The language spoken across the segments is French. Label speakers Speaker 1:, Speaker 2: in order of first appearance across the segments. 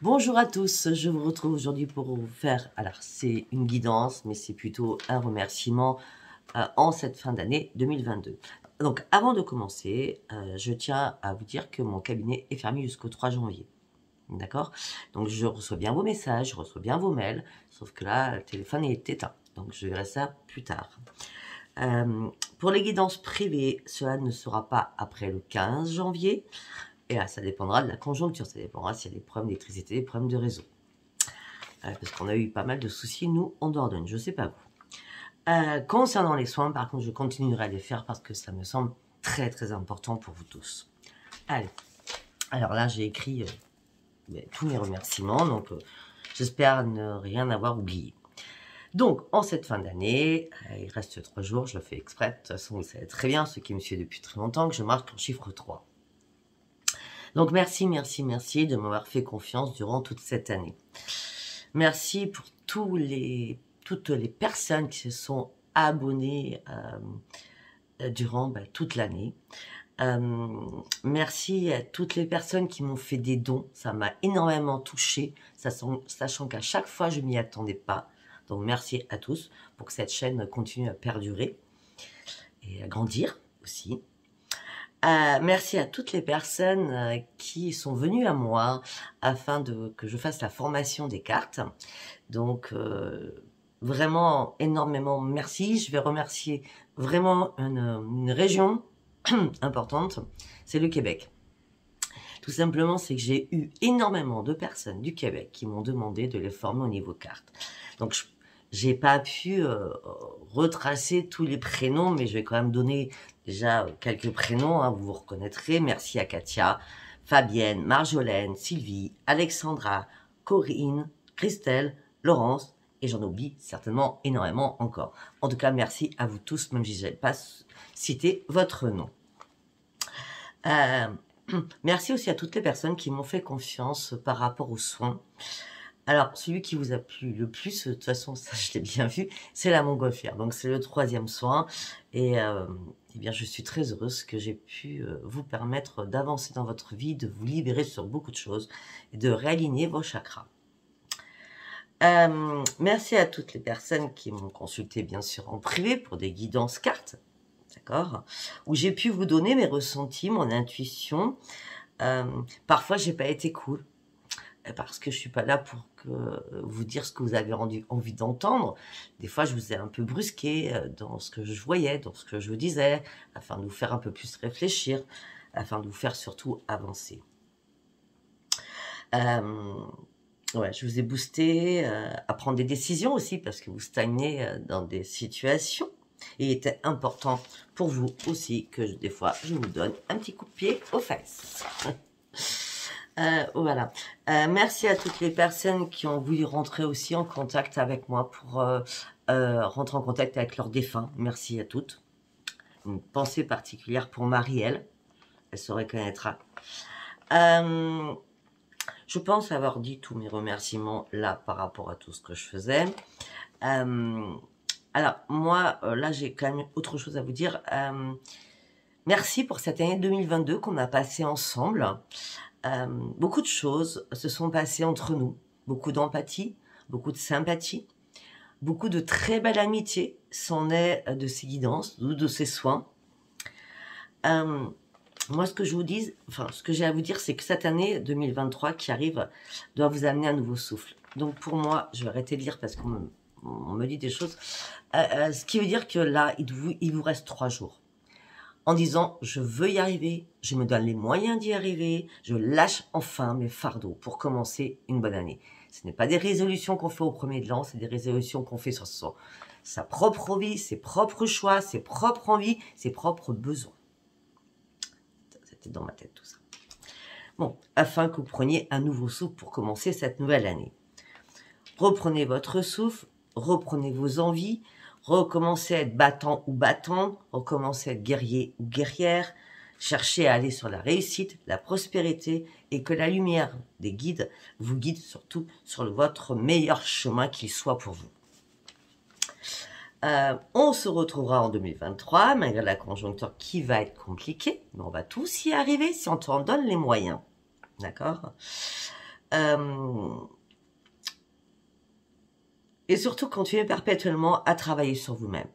Speaker 1: Bonjour à tous, je vous retrouve aujourd'hui pour vous faire, alors c'est une guidance, mais c'est plutôt un remerciement en cette fin d'année 2022. Donc avant de commencer, je tiens à vous dire que mon cabinet est fermé jusqu'au 3 janvier. D'accord? Donc je reçois bien vos messages, je reçois bien vos mails, sauf que là, le téléphone est éteint. Donc je verrai ça plus tard. Pour les guidances privées, cela ne sera pas après le 15 janvier. Et là, ça dépendra de la conjoncture, ça dépendra s'il y a des problèmes d'électricité, des problèmes de réseau. Parce qu'on a eu pas mal de soucis, nous, en Dordogne, je ne sais pas vous. Concernant les soins, par contre, je continuerai à les faire parce que ça me semble très très important pour vous tous. Allez, alors là, j'ai écrit tous mes remerciements, donc j'espère ne rien avoir oublié. Donc, en cette fin d'année, il reste 3 jours, je le fais exprès, de toute façon, vous savez très bien, ceux qui me suivent depuis très longtemps, que je marque en chiffre 3. Donc merci, merci, merci de m'avoir fait confiance durant toute cette année. Merci pour toutes les personnes qui se sont abonnées durant toute l'année. Merci à toutes les personnes qui m'ont fait des dons. Ça m'a énormément touchée, sachant qu'à chaque fois, je m'y attendais pas. Donc merci à tous pour que cette chaîne continue à perdurer et à grandir aussi. Merci à toutes les personnes qui sont venues à moi afin que je fasse la formation des cartes. Donc, vraiment énormément merci. Je vais remercier vraiment une région importante, c'est le Québec. Tout simplement, c'est que j'ai eu énormément de personnes du Québec qui m'ont demandé de les former au niveau cartes. Donc, j'ai pas pu retracer tous les prénoms, mais je vais quand même donner déjà quelques prénoms, hein, vous vous reconnaîtrez. Merci à Katia, Fabienne, Marjolaine, Sylvie, Alexandra, Corinne, Christelle, Laurence, et j'en oublie certainement énormément encore. En tout cas, merci à vous tous, même si je n'ai pas cité votre nom. Merci aussi à toutes les personnes qui m'ont fait confiance par rapport aux soins. Alors, celui qui vous a plu le plus, de toute façon, ça je l'ai bien vu, c'est la montgolfière. Donc, c'est le 3e soin. Et eh bien, je suis très heureuse que j'ai pu vous permettre d'avancer dans votre vie, de vous libérer sur beaucoup de choses et de réaligner vos chakras. Merci à toutes les personnes qui m'ont consulté, bien sûr, en privé pour des guidances cartes. D'accord? Où j'ai pu vous donner mes ressentis, mon intuition. Parfois, j'ai pas été cool. Parce que je suis pas là pour vous dire ce que vous avez envie d'entendre. Des fois, je vous ai un peu brusqué dans ce que je voyais, dans ce que je vous disais, afin de vous faire un peu plus réfléchir, afin de vous faire surtout avancer. Ouais, je vous ai boosté à prendre des décisions aussi, parce que vous stagnez dans des situations. Et il était important pour vous aussi que des fois, je vous donne un petit coup de pied aux fesses. Voilà. Merci à toutes les personnes qui ont voulu rentrer aussi en contact avec moi pour rentrer en contact avec leurs défunts. Merci à toutes. Une pensée particulière pour Marielle. Elle se reconnaîtra. Je pense avoir dit tous mes remerciements là par rapport à tout ce que je faisais. Alors, moi, là, j'ai quand même autre chose à vous dire. Merci pour cette année 2022 qu'on a passée ensemble. Beaucoup de choses se sont passées entre nous, beaucoup d'empathie, beaucoup de sympathie, beaucoup de très belle amitié s'en est de ces guidances ou de ces soins. Moi, ce que je vous dis, ce que j'ai à vous dire, c'est que cette année 2023 qui arrive doit vous amener un nouveau souffle. Donc pour moi, je vais arrêter de lire parce qu'on me dit des choses. Ce qui veut dire que là, il vous reste 3 jours. En disant, je veux y arriver, je me donne les moyens d'y arriver, je lâche enfin mes fardeaux pour commencer une bonne année. Ce n'est pas des résolutions qu'on fait au premier de l'an, c'est des résolutions qu'on fait sur sa propre vie, ses propres choix, ses propres envies, ses propres besoins. C'était dans ma tête tout ça. Bon, afin que vous preniez un nouveau souffle pour commencer cette nouvelle année. Reprenez votre souffle, reprenez vos envies, recommencez à être battant ou battante, recommencez à être guerrier ou guerrière, cherchez à aller sur la réussite, la prospérité et que la lumière des guides vous guide surtout sur votre meilleur chemin qu'il soit pour vous. On se retrouvera en 2023, malgré la conjoncture qui va être compliquée, mais on va tous y arriver si on t'en donne les moyens. D'accord ? Et surtout, continuez perpétuellement à travailler sur vous-même.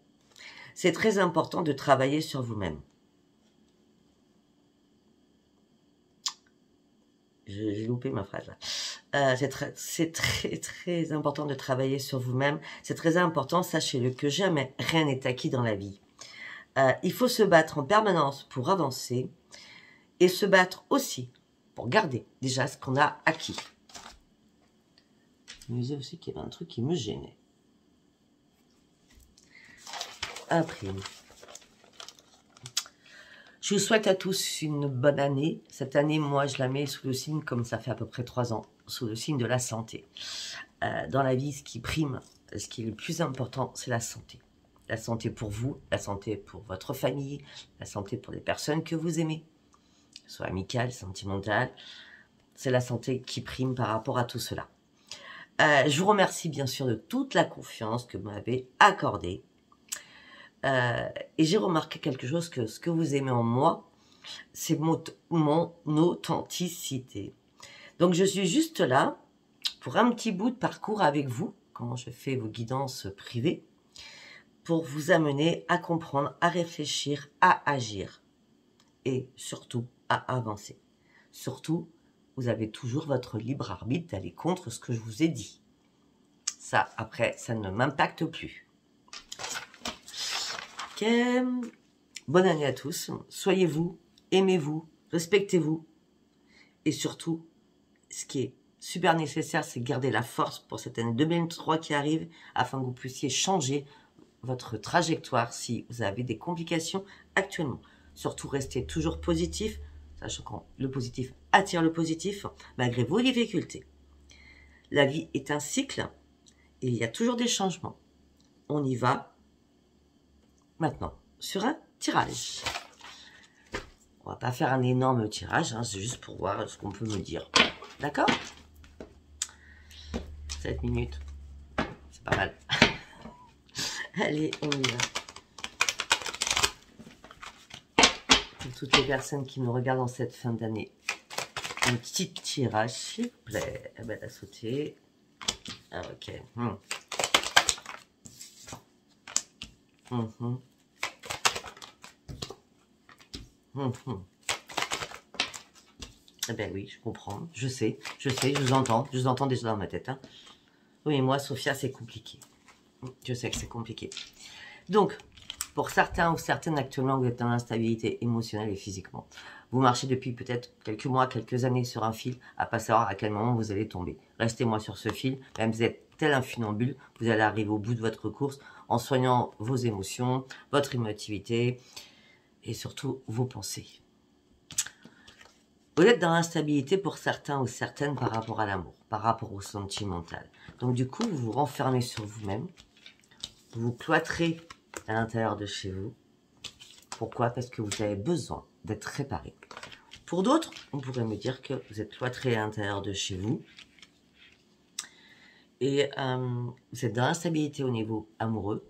Speaker 1: C'est très important de travailler sur vous-même. J'ai loupé ma phrase là. C'est très important de travailler sur vous-même. C'est très important, sachez-le, que jamais rien n'est acquis dans la vie. Il faut se battre en permanence pour avancer et se battre aussi pour garder déjà ce qu'on a acquis. Je me disais aussi qu'il y avait un truc qui me gênait. Après, je vous souhaite à tous une bonne année. Cette année, moi, je la mets sous le signe, comme ça fait à peu près 3 ans, sous le signe de la santé. Dans la vie, ce qui prime, ce qui est le plus important, c'est la santé. La santé pour vous, la santé pour votre famille, la santé pour les personnes que vous aimez, soit amicale, sentimentale. C'est la santé qui prime par rapport à tout cela. Je vous remercie bien sûr de toute la confiance que vous m'avez accordée. Et j'ai remarqué quelque chose, que ce que vous aimez en moi, c'est mon authenticité. Donc je suis juste là pour un petit bout de parcours avec vous, quand je fais vos guidances privées, pour vous amener à comprendre, à réfléchir, à agir et surtout à avancer. Surtout, vous avez toujours votre libre arbitre d'aller contre ce que je vous ai dit. Ça, après, ça ne m'impacte plus. Ok. Bonne année à tous. Soyez vous, aimez-vous, respectez-vous. Et surtout, ce qui est super nécessaire, c'est garder la force pour cette année 2023 qui arrive, afin que vous puissiez changer votre trajectoire si vous avez des complications actuellement. Surtout, restez toujours positif, sachant que le positif attire le positif, malgré vos difficultés. La vie est un cycle et il y a toujours des changements. On y va maintenant sur un tirage. On va pas faire un énorme tirage, hein, c'est juste pour voir ce qu'on peut me dire. D'accord? 7 minutes, c'est pas mal. Allez, on y va. Pour toutes les personnes qui me regardent en cette fin d'année, un petit tirage, s'il vous plaît. Ah ben, elle a sauté. Ah, ok. Eh ben oui, je comprends. Je sais, je vous entends déjà dans ma tête. Hein. Oui, moi, Sophia, c'est compliqué. Je sais que c'est compliqué. Donc, pour certains ou certaines actuellement, vous êtes dans l'instabilité émotionnelle et physiquement. Vous marchez depuis peut-être quelques mois, quelques années sur un fil, à pas savoir à quel moment vous allez tomber. Restez-moi sur ce fil, même vous êtes tel un funambule, vous allez arriver au bout de votre course en soignant vos émotions, votre émotivité et surtout vos pensées. Vous êtes dans l'instabilité pour certains ou certaines par rapport à l'amour, par rapport au sentimental. Donc du coup, vous vous renfermez sur vous-même, vous vous cloîtrez à l'intérieur de chez vous. Pourquoi? Parce que vous avez besoin d'être réparé. Pour d'autres, on pourrait me dire que vous êtes cloîtré à l'intérieur de chez vous et vous êtes dans l'instabilité au niveau amoureux.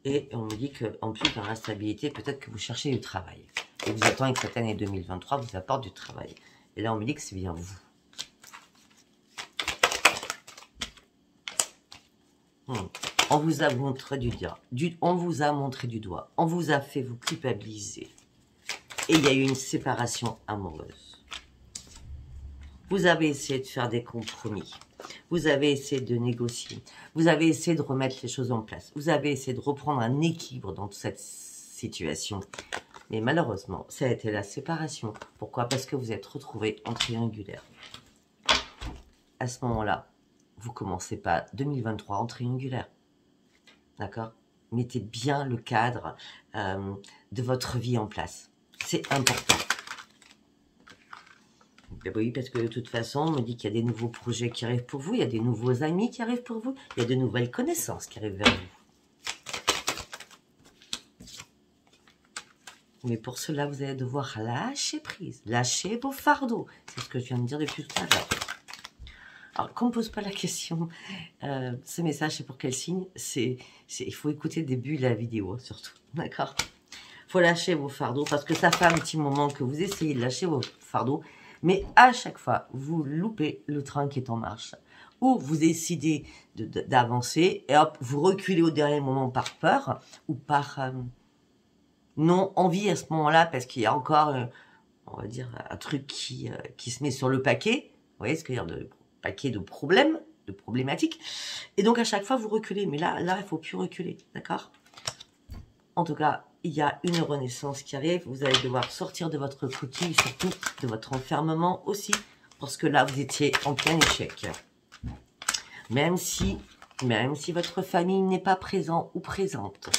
Speaker 1: Et on me dit qu'en plus dans l'instabilité, peut-être que vous cherchez du travail. Et vous attendez que cette année 2023 vous apporte du travail. Et là, on me dit que c'est bien vous. On vous a montré on vous a montré du doigt. On vous a fait vous culpabiliser. Et il y a eu une séparation amoureuse. Vous avez essayé de faire des compromis. Vous avez essayé de négocier. Vous avez essayé de remettre les choses en place. Vous avez essayé de reprendre un équilibre dans toute cette situation. Mais malheureusement, ça a été la séparation. Pourquoi? Parce que vous êtes retrouvés en triangulaire. À ce moment-là, vous commencez pas 2023 en triangulaire. D'accord? Mettez bien le cadre de votre vie en place. C'est important. Oui, parce que de toute façon, on me dit qu'il y a des nouveaux projets qui arrivent pour vous, il y a des nouveaux amis qui arrivent pour vous, il y a de nouvelles connaissances qui arrivent vers vous. Mais pour cela, vous allez devoir lâcher prise, lâcher vos fardeaux. C'est ce que je viens de dire depuis tout à l'heure. Alors, qu'on ne me pose pas la question, ce message, c'est pour quel signe? Il faut écouter le début de la vidéo, surtout. D'accord? Il faut lâcher vos fardeaux, parce que ça fait un petit moment que vous essayez de lâcher vos fardeaux, Mais à chaque fois, vous loupez le train qui est en marche. Ou vous décidez d'avancer et hop, vous reculez au dernier moment par peur ou par non envie à ce moment-là parce qu'il y a encore, on va dire, un truc qui se met sur le paquet. Vous voyez ce que je veux dire, de paquet de problèmes, de problématiques. Et donc à chaque fois, vous reculez. Mais là, il ne faut plus reculer, d'accord? En tout cas, il y a une renaissance qui arrive. Vous allez devoir sortir de votre coquille, surtout de votre enfermement aussi. Parce que là, vous étiez en plein échec. Même si votre famille n'est pas présente ou présente,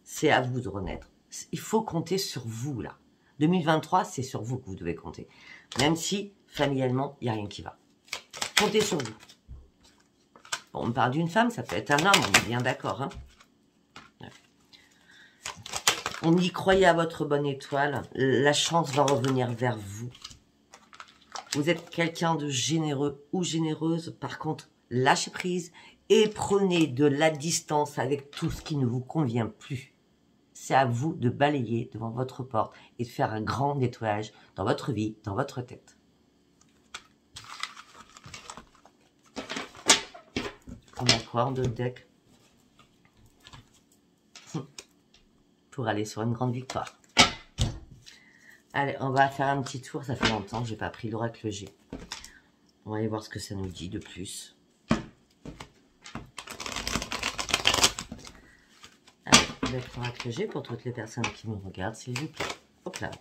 Speaker 1: c'est à vous de renaître. Il faut compter sur vous, là. 2023, c'est sur vous que vous devez compter. Même si, familialement, il n'y a rien qui va. Comptez sur vous. Bon, on parle d'une femme, ça peut être un homme, on est bien d'accord. Hein. On dit, croyez à votre bonne étoile, la chance va revenir vers vous. Vous êtes quelqu'un de généreux ou généreuse, par contre, lâchez prise et prenez de la distance avec tout ce qui ne vous convient plus. C'est à vous de balayer devant votre porte et de faire un grand nettoyage dans votre vie, dans votre tête. On a quoi en deux deck pour aller sur une grande victoire. Allez, on va faire un petit tour. Ça fait longtemps que je n'ai pas pris l'oracle G. On va aller voir ce que ça nous dit de plus. Allez, l'oracle G pour toutes les personnes qui me regardent, s'il vous plaît. Hop là.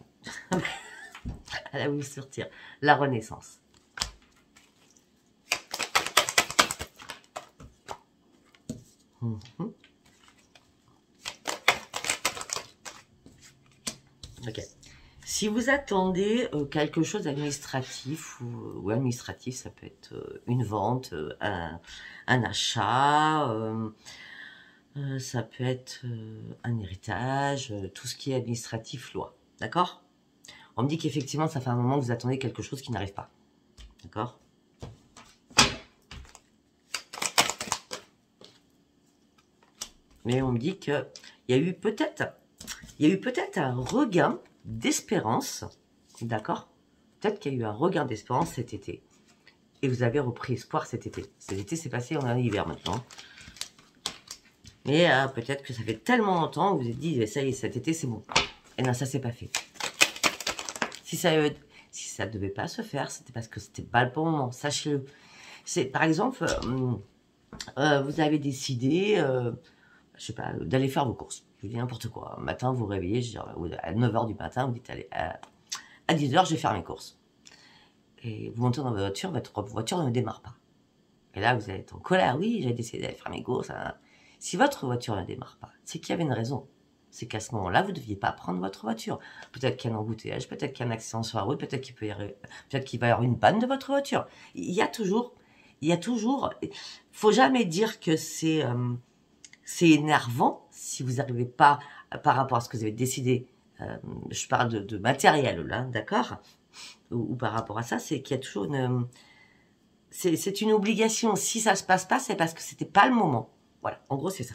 Speaker 1: Elle a voulu sortir. La renaissance. Ok. Si vous attendez quelque chose d'administratif ou administratif, ça peut être une vente, un achat, ça peut être un héritage, tout ce qui est administratif, loi. D'accord? On me dit qu'effectivement, ça fait un moment que vous attendez quelque chose qui n'arrive pas. D'accord? Mais on me dit qu'il y a eu peut-être un regain d'espérance, d'accord? Peut-être qu'il y a eu un regain d'espérance cet été. Et vous avez repris espoir cet été. Cet été, c'est passé, on est en hiver maintenant. Mais peut-être que ça fait tellement longtemps que vous vous êtes dit, ça y est, cet été, c'est bon. Et non, ça s'est pas fait. Si ça ne devait pas se faire, c'était parce que c'était pas le bon moment. Sachez-le. Par exemple, vous avez décidé, je sais pas, d'aller faire vos courses. Je dis n'importe quoi. Un matin, vous vous réveillez, je dis, à 9 h du matin, vous dites, allez, à 10 h, je vais faire mes courses. Et vous montez dans votre voiture ne démarre pas. Et là, vous êtes en colère. Oui, j'ai décidé d'aller faire mes courses. Hein. Si votre voiture ne démarre pas, c'est qu'il y avait une raison. C'est qu'à ce moment-là, vous ne deviez pas prendre votre voiture. Peut-être qu'il y a un embouteillage, peut-être qu'il y a un accident sur la route, peut-être qu'il va y avoir une panne de votre voiture. Il y a toujours, faut jamais dire que c'est énervant si vous n'arrivez pas par rapport à ce que vous avez décidé. Je parle de matériel là, d'accord, ou par rapport à ça, c'est qu'il y a toujours c'est une obligation. Si ça se passe pas, c'est parce que c'était pas le moment. Voilà, en gros c'est ça.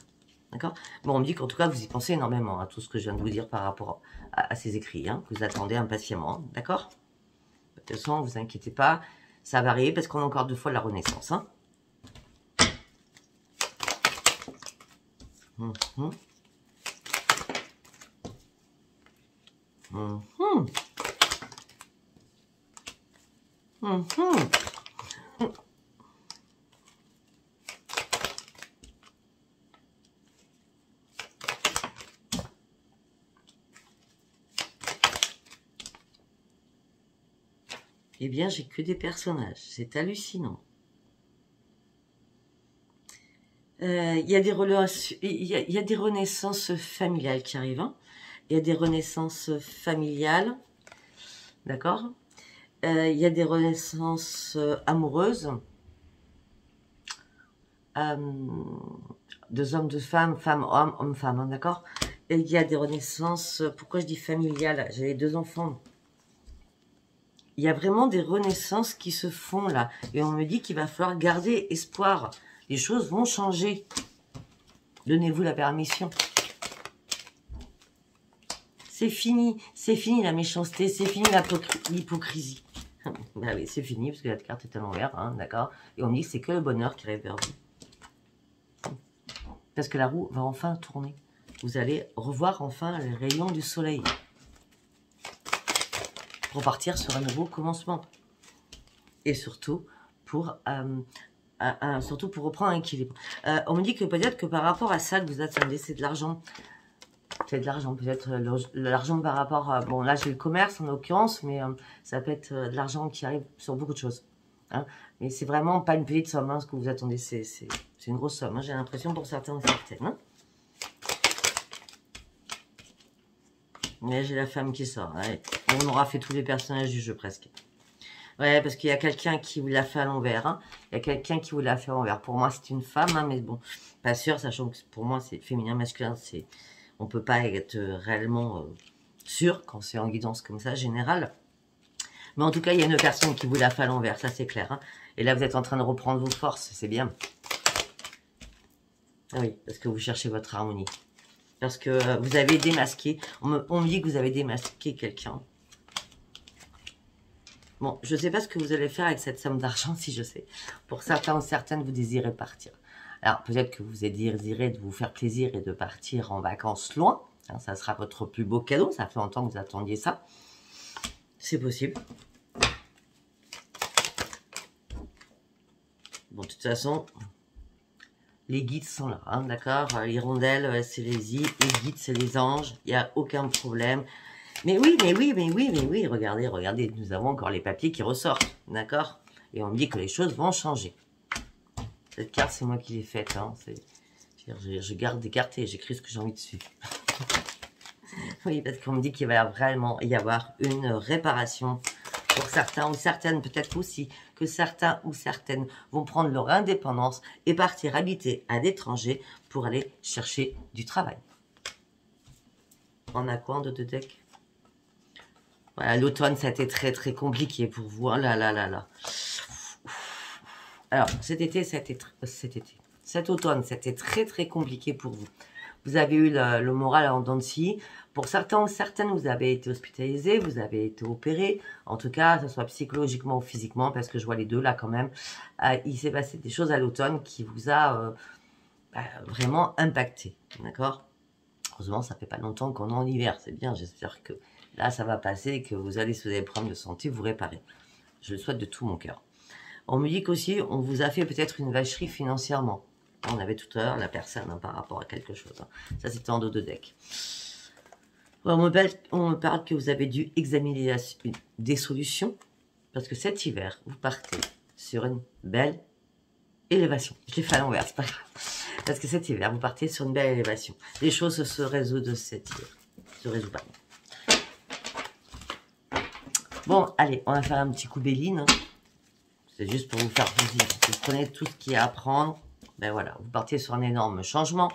Speaker 1: D'accord. Bon, on me dit qu'en tout cas, vous y pensez énormément à tout ce que je viens de vous dire par rapport à ces écrits, hein, que vous attendez impatiemment, d'accord. De toute façon, vous inquiétez pas, ça va arriver parce qu'on a encore 2 fois la renaissance. Hein. Eh bien, j'ai que des personnages. C'est hallucinant. Il y a des renaissances familiales qui arrivent. Hein. Il y a des renaissances familiales. D'accord. Il y a des renaissances amoureuses. 2 hommes, 2 femmes, femme, homme, homme, femme. Hein, d'accord. Et il y a des renaissances... Pourquoi je dis familiales? J'ai 2 enfants. Il y a vraiment des renaissances qui se font là. Et on me dit qu'il va falloir garder espoir. Les choses vont changer. Donnez-vous la permission. c'est fini la méchanceté, c'est fini l'hypocrisie. Bah oui, c'est fini, parce que la carte est à l'envers, hein, d'accord. Et on me dit que c'est que le bonheur qui arrive vers vous. Parce que la roue va enfin tourner. Vous allez revoir enfin les rayons du soleil. Pour partir sur un nouveau commencement. Et surtout, pour reprendre un équilibre. On me dit que peut-être que par rapport à ça que vous attendez, c'est de l'argent. C'est de l'argent, peut-être l'argent par rapport à... Bon, là, j'ai le commerce en l'occurrence, mais ça peut être de l'argent qui arrive sur beaucoup de choses. Hein. Mais c'est vraiment pas une petite somme, hein, ce que vous attendez. C'est une grosse somme, hein, j'ai l'impression pour certains ou certaines. Hein. Mais j'ai la femme qui sort. Ouais. On aura fait tous les personnages du jeu, presque. Ouais, parce qu'il y a quelqu'un qui vous l'a fait à l'envers. Hein. Il y a quelqu'un qui vous l'a fait à l'envers. Pour moi, c'est une femme, hein, mais bon, pas sûr, sachant que pour moi, c'est féminin, masculin, c'est... On ne peut pas être réellement sûr quand c'est en guidance comme ça, générale. Mais en tout cas, il y a une personne qui vous l'a fait à l'envers, ça c'est clair. Hein. Et là, vous êtes en train de reprendre vos forces, c'est bien. Oui, parce que vous cherchez votre harmonie. Parce que vous avez démasqué, on me dit que vous avez démasqué quelqu'un. Bon, je ne sais pas ce que vous allez faire avec cette somme d'argent, si je sais. Pour certains ou certaines, vous désirez partir. Alors, peut-être que vous désirez de vous faire plaisir et de partir en vacances loin. Hein, ça sera votre plus beau cadeau. Ça fait longtemps que vous attendiez ça. C'est possible. Bon, de toute façon, les guides sont là, hein, d'accord. L'hirondelle, c'est les guides, c'est les anges. Il n'y a aucun problème. Mais oui, regardez, nous avons encore les papiers qui ressortent, d'accord. Et on me dit que les choses vont changer. Cette carte, c'est moi qui l'ai faite. Hein. Je garde des cartes et j'écris ce que j'ai envie dessus. Oui, parce qu'on me dit qu'il va vraiment y avoir une réparation pour certains ou certaines. Peut-être aussi que certains ou certaines vont prendre leur indépendance et partir habiter à l'étranger pour aller chercher du travail. On a quoi en deux decks? Voilà, l'automne, ça a été très très compliqué pour vous. Oh là là là là. Alors, cet automne, c'était très très compliqué pour vous. Vous avez eu le moral en dents de scie. Pour certains ou certaines, vous avez été hospitalisés, vous avez été opérés. En tout cas, que ce soit psychologiquement ou physiquement, parce que je vois les deux là quand même. Il s'est passé des choses à l'automne qui vous a vraiment impacté. D'accord? Heureusement, ça fait pas longtemps qu'on est en hiver. C'est bien, j'espère que là, ça va passer et que vous allez, si vous avez des problèmes de santé, vous réparer. Je le souhaite de tout mon cœur. On me dit qu'aussi, on vous a fait peut-être une vacherie financièrement. On avait tout à l'heure la personne hein, par rapport à quelque chose. Hein. Ça, c'était en dos de deck. On me parle que vous avez dû examiner des solutions. Parce que cet hiver, vous partez sur une belle élévation. Je l'ai fait à l'envers, c'est pas grave. Parce que cet hiver, vous partez sur une belle élévation. Les choses se résoudent cet hiver. Se résout pas. Bon, allez, on va faire un petit coup béline. Hein. C'est juste pour vous faire plaisir. Vous prenez tout ce qu'il y a à prendre. Ben voilà, vous partez sur un énorme changement.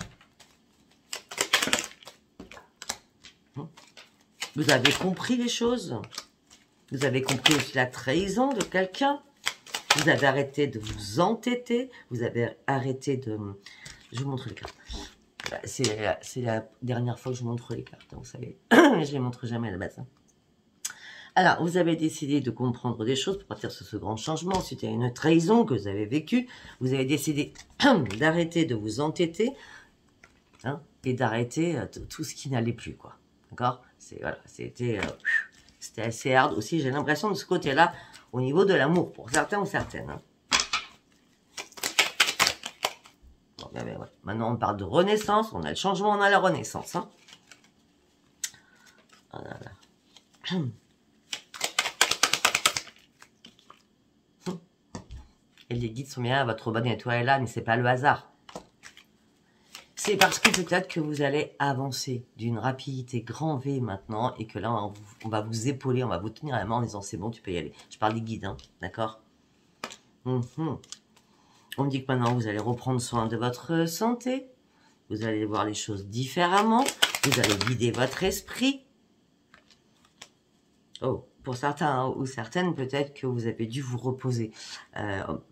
Speaker 1: Vous avez compris les choses. Vous avez compris aussi la trahison de quelqu'un. Vous avez arrêté de vous entêter. Vous avez arrêté de... Je vous montre les cartes. C'est la dernière fois que je montre les cartes, hein, vous savez. Je ne les montre jamais à la base. Hein. Alors, vous avez décidé de comprendre des choses pour partir sur ce grand changement. Suite à une trahison que vous avez vécue, vous avez décidé d'arrêter de vous entêter hein, et d'arrêter tout ce qui n'allait plus, quoi. D'accord? Voilà, c'était assez hard aussi, j'ai l'impression de ce côté-là, au niveau de l'amour, pour certains ou certaines. Hein. Bon, ben, ouais. Maintenant, on parle de renaissance, on a le changement, on a la renaissance. Hein. Oh là là. Et les guides sont bien, votre bonne étoile est là, mais c'est pas le hasard. C'est parce que peut-être que vous allez avancer d'une rapidité grand V maintenant et que là, on va vous épauler, on va vous tenir la main en disant c'est bon, tu peux y aller. Je parle des guides, hein, d'accord. On me dit que maintenant, vous allez reprendre soin de votre santé. Vous allez voir les choses différemment. Vous allez vider votre esprit. Oh, pour certains ou certaines, peut-être que vous avez dû vous reposer.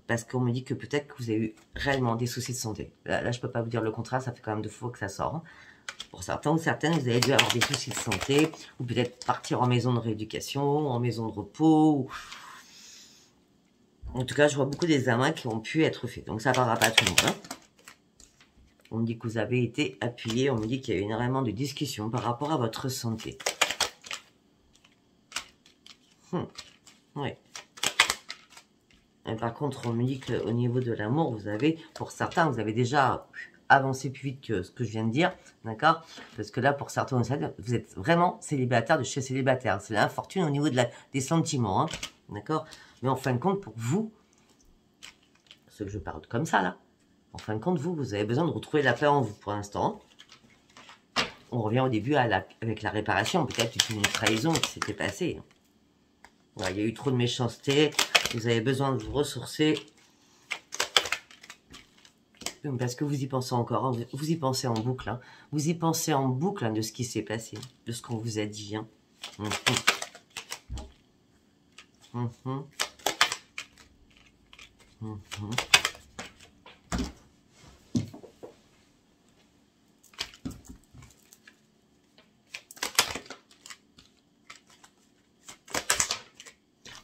Speaker 1: Parce qu'on me dit que peut-être que vous avez eu réellement des soucis de santé. Là je ne peux pas vous dire le contraire, ça fait quand même 2 fois que ça sort. Hein. Pour certains ou certaines, vous avez dû avoir des soucis de santé, ou peut-être partir en maison de rééducation, en maison de repos. En tout cas, je vois beaucoup d'examens qui ont pu être faits. Donc, ça ne parlera pas à tout le monde. Hein. On me dit que vous avez été appuyé. On me dit qu'il y a eu énormément de discussions par rapport à votre santé. Oui. Et par contre, on me dit qu'au niveau de l'amour, vous avez, pour certains, vous avez déjà avancé plus vite que ce que je viens de dire. D'accord? Parce que là, pour certains, vous êtes vraiment célibataire de chez célibataire. C'est l'infortune au niveau des sentiments. Hein. D'accord? Mais en fin de compte, pour vous, ce que je parle comme ça, là, en fin de compte, vous avez besoin de retrouver la paix en vous pour l'instant. On revient au début avec la réparation, peut-être une trahison qui s'était passée. Voilà, il y a eu trop de méchanceté, vous avez besoin de vous ressourcer. Parce que vous y pensez encore, hein, vous y pensez en boucle. Hein. Vous y pensez en boucle de ce qui s'est passé, de ce qu'on vous a dit. Hein.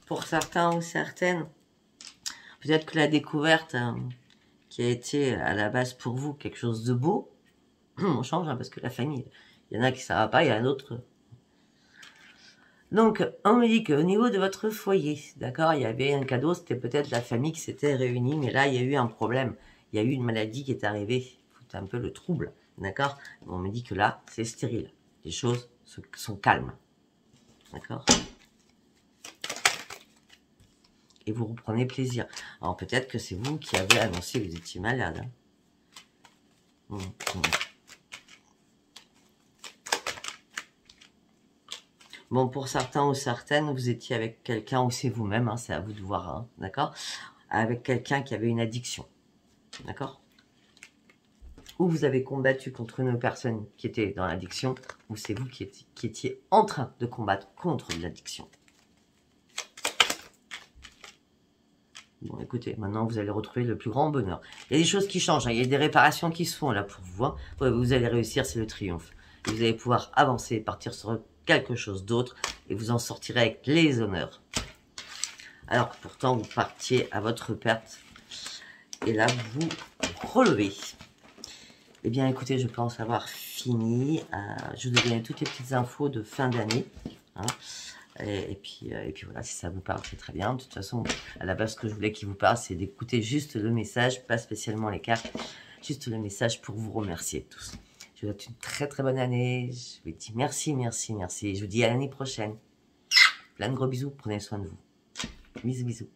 Speaker 1: Pour certains ou certaines, peut-être que la découverte qui a été à la base pour vous quelque chose de beau, on change hein, parce que la famille, il y en a qui ça va pas, il y en a d'autres. Donc, on me dit qu'au niveau de votre foyer, d'accord, il y avait un cadeau, c'était peut-être la famille qui s'était réunie, mais là, il y a eu un problème. Il y a eu une maladie qui est arrivée, c'est un peu le trouble, d'accord. On me dit que là, c'est stérile. Les choses sont calmes, d'accord. Et vous reprenez plaisir. Alors, peut-être que c'est vous qui avez annoncé que vous étiez malade. Hein. Bon, pour certains ou certaines, vous étiez avec quelqu'un, ou c'est vous-même, hein, c'est à vous de voir, hein, d'accord? Avec quelqu'un qui avait une addiction, d'accord? Ou vous avez combattu contre une personne qui était dans l'addiction, ou c'est vous qui étiez en train de combattre contre l'addiction. Bon, écoutez, maintenant, vous allez retrouver le plus grand bonheur. Il y a des choses qui changent, hein, il y a des réparations qui se font là pour vous. Hein. Ouais, vous allez réussir, c'est le triomphe. Et vous allez pouvoir avancer, partir sur quelque chose d'autre, et vous en sortirez avec les honneurs. Alors que pourtant, vous partiez à votre perte. Et là, vous relevez. Eh bien, écoutez, je pense avoir fini. Je vous ai donné toutes les petites infos de fin d'année. Hein. Et puis voilà, si ça vous parle, c'est très bien. De toute façon, à la base, ce que je voulais qu'il vous parle, c'est d'écouter juste le message, pas spécialement les cartes, juste le message pour vous remercier tous. Je vous souhaite une très très bonne année. Je vous dis merci, merci, merci. Je vous dis à l'année prochaine. Plein de gros bisous, prenez soin de vous. Bisous, bisous.